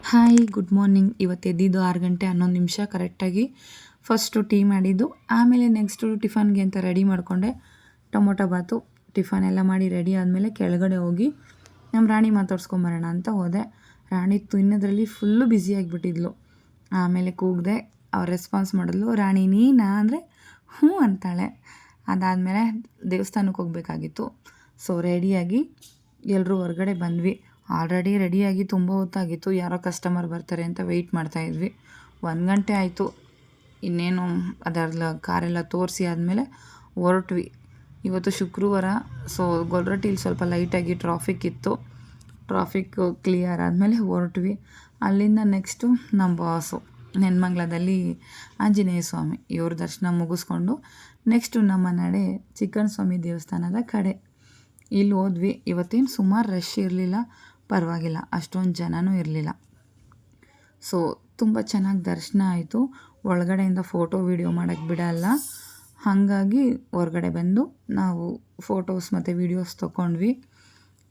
Hi good morning. ಇವತ್ತು ಎದ್ದಿದ್ದು 6 ಗಂಟೆ 11 ನಿಮಿಷ ಕರೆಕ್ಟಾಗಿ. ಫಸ್ಟು ಟೀ ಮಾಡಿದ್ದು, ಆಮೇಲೆ ನೆಕ್ಸ್ಟು ಟಿಫನ್ಗೆ ಅಂತ ರೆಡಿ ಮಾಡಿಕೊಂಡೆ. ಟೊಮೊಟೊ ಬಾತು ಟಿಫನ್ ಎಲ್ಲ ಮಾಡಿ ರೆಡಿ ಆದಮೇಲೆ ಕೆಳಗಡೆ ಹೋಗಿ ನಮ್ಮ ರಾಣಿ ಮಾತಾಡ್ಸ್ಕೊಂಬರೋಣ ಅಂತ ಹೋದೆ. ರಾಣಿ ತಿನ್ನೋದ್ರಲ್ಲಿ ಫುಲ್ಲು ಬ್ಯುಸಿಯಾಗಿಬಿಟ್ಟಿದ್ಲು. ಆಮೇಲೆ ಕೂಗಿದೆ, ಅವ್ರು ರೆಸ್ಪಾನ್ಸ್ ಮಾಡಿದ್ಲು, ರಾಣಿ ನೀನಾ ಅಂದರೆ ಹ್ಞೂ ಅಂತಾಳೆ. ಅದಾದಮೇಲೆ ದೇವಸ್ಥಾನಕ್ಕೆ ಹೋಗಬೇಕಾಗಿತ್ತು. ಸೊ ರೆಡಿಯಾಗಿ ಎಲ್ಲರೂ ಹೊರಗಡೆ ಬಂದ್ವಿ. ಆಲ್ರೆಡಿ ರೆಡಿಯಾಗಿ ತುಂಬ ಹೊತ್ತಾಗಿತ್ತು. ಯಾರೋ ಕಸ್ಟಮರ್ ಬರ್ತಾರೆ ಅಂತ ವೆಯ್ಟ್ ಮಾಡ್ತಾಯಿದ್ವಿ. 1 ಗಂಟೆ ಆಯಿತು. ಇನ್ನೇನು ಅದೆಲ್ಲ ಕಾರೆಲ್ಲ ತೋರಿಸಿ ಆದಮೇಲೆ ಹೊರಟ್ವಿ. ಇವತ್ತು ಶುಕ್ರವಾರ. ಸೊ ಗೊಲ್ರಟ್ಟಿಲಿ ಸ್ವಲ್ಪ ಲೈಟಾಗಿ ಟ್ರಾಫಿಕ್ ಇತ್ತು. ಟ್ರಾಫಿಕ್ ಕ್ಲಿಯರ್ ಆದಮೇಲೆ ಹೊರಟ್ವಿ. ಅಲ್ಲಿಂದ ನೆಕ್ಸ್ಟು ನಮ್ಮ ಬಾಸು ನೆನ್ಮಂಗ್ಲದಲ್ಲಿ ಆಂಜನೇಯ ಸ್ವಾಮಿ ಇವ್ರ ದರ್ಶನ ಮುಗಿಸ್ಕೊಂಡು ನೆಕ್ಸ್ಟು ನಮ್ಮ ನಡೆ ಚಿಕ್ಕಣ್ಣ ಸ್ವಾಮಿ ದೇವಸ್ಥಾನದ ಕಡೆ ಇಲ್ಲಿ ಹೋದ್ವಿ. ಇವತ್ತೇನು ಸುಮಾರು ರಶ್ ಇರಲಿಲ್ಲ, ಪರವಾಗಿಲ್ಲ, ಅಷ್ಟೊಂದು ಜನನೂ ಇರಲಿಲ್ಲ. ಸೊ ತುಂಬ ಚೆನ್ನಾಗಿ ದರ್ಶನ ಆಯಿತು. ಒಳಗಡೆಯಿಂದ ಫೋಟೋ ವೀಡಿಯೋ ಮಾಡೋಕ್ಕೆ ಬಿಡಲ್ಲ, ಹಾಗಾಗಿ ಹೊರಗಡೆ ಬಂದು ನಾವು ಫೋಟೋಸ್ ಮತ್ತು ವೀಡಿಯೋಸ್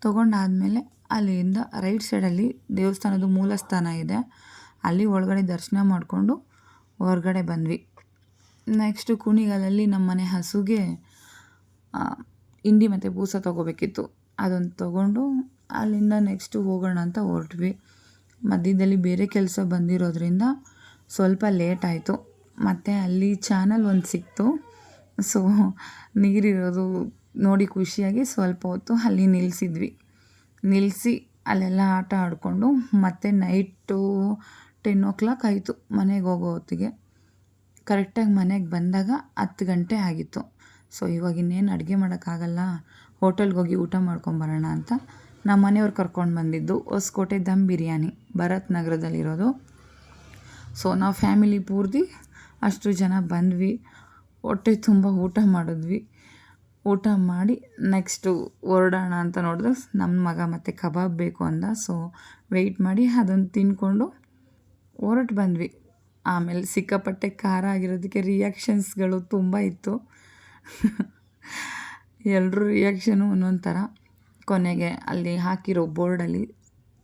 ತೊಗೊಂಡಾದಮೇಲೆ ಅಲ್ಲಿಂದ ರೈಟ್ ಸೈಡಲ್ಲಿ ದೇವಸ್ಥಾನದ ಮೂಲ ಸ್ಥಾನ ಇದೆ, ಅಲ್ಲಿ ಒಳಗಡೆ ದರ್ಶನ ಮಾಡಿಕೊಂಡು ಹೊರಗಡೆ ಬಂದ್ವಿ. ನೆಕ್ಸ್ಟು ಕುಣಿಗಲಲ್ಲಿ ನಮ್ಮ ಮನೆ ಹಸುಗೆ ಹಿಂಡಿ ಮತ್ತು ಬೂಸ ತೊಗೋಬೇಕಿತ್ತು. ಅದನ್ನು ತೊಗೊಂಡು ಅಲ್ಲಿಂದ ನೆಕ್ಸ್ಟು ಹೋಗೋಣ ಅಂತ ಹೊರಟ್ವಿ. ಮಧ್ಯದಲ್ಲಿ ಬೇರೆ ಕೆಲಸ ಬಂದಿರೋದ್ರಿಂದ ಸ್ವಲ್ಪ ಲೇಟ್ ಆಯಿತು. ಮತ್ತು ಅಲ್ಲಿ ಚಾನಲ್ ಒಂದು ಸಿಕ್ತು. ಸೊ ನೀರಿರೋದು ನೋಡಿ ಖುಷಿಯಾಗಿ ಸ್ವಲ್ಪ ಹೊತ್ತು ಅಲ್ಲಿ ನಿಲ್ಲಿಸಿ ಅಲ್ಲೆಲ್ಲ ಆಟ ಆಡಿಕೊಂಡು ಮತ್ತೆ ನೈಟು 10 ಆಯಿತು ಮನೆಗೆ ಹೋಗೋ ಹೊತ್ತಿಗೆ. ಕರೆಕ್ಟಾಗಿ ಮನೆಗೆ ಬಂದಾಗ 10 ಗಂಟೆ ಆಗಿತ್ತು. ಸೊ ಇವಾಗ ಇನ್ನೇನು ಅಡುಗೆ ಮಾಡೋಕ್ಕಾಗಲ್ಲ, ಹೋಟೆಲ್ಗೆ ಹೋಗಿ ಊಟ ಮಾಡ್ಕೊಂಬರೋಣ ಅಂತ ನಮ್ಮ ಮನೆಯವ್ರು ಕರ್ಕೊಂಡು ಬಂದಿದ್ದು ಹೊಸಕೋಟೆ ದಮ್ ಬಿರಿಯಾನಿ, ಭರತ್ ನಗರದಲ್ಲಿರೋದು. ಸೊ ನಾವು ಫ್ಯಾಮಿಲಿ ಪೂರ್ತಿ ಅಷ್ಟು ಜನ ಬಂದ್ವಿ. ಹೊಟ್ಟೆ ತುಂಬ ಊಟ ಮಾಡಿದ್ವಿ. ಊಟ ಮಾಡಿ ನೆಕ್ಸ್ಟು ಹೊರಡೋಣ ಅಂತ ನೋಡಿದ್ರೆ ನಮ್ಮ ಮಗ ಮತ್ತು ಕಬಾಬ್ ಬೇಕು ಅಂದ. ಸೊ ವೆಯ್ಟ್ ಮಾಡಿ ಅದನ್ನು ತಿಂದ್ಕೊಂಡು ಹೊರಟು ಬಂದ್ವಿ. ಆಮೇಲೆ ಸಿಕ್ಕಾಪಟ್ಟೆ ಖಾರ ಆಗಿರೋದಕ್ಕೆ ರಿಯಾಕ್ಷನ್ಸ್ಗಳು ತುಂಬ ಇತ್ತು. ಎಲ್ಲರೂ ರಿಯಾಕ್ಷನು ಒಂದೊಂದು ಥರ. ಕೊನೆಗೆ ಅಲ್ಲಿ ಹಾಕಿರೋ ಬೋರ್ಡಲ್ಲಿ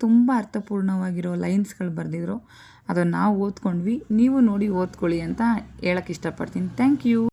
ತುಂಬ ಅರ್ಥಪೂರ್ಣವಾಗಿರೋ ಲೈನ್ಸ್ಗಳು ಬರೆದಿದ್ರು. ಅದನ್ನು ನಾವು ಓದ್ಕೊಂಡ್ವಿ. ನೀವು ನೋಡಿ ಓದ್ಕೊಳ್ಳಿ ಅಂತ ಹೇಳೋಕ್ಕೆ ಇಷ್ಟಪಡ್ತೀನಿ. Thank you.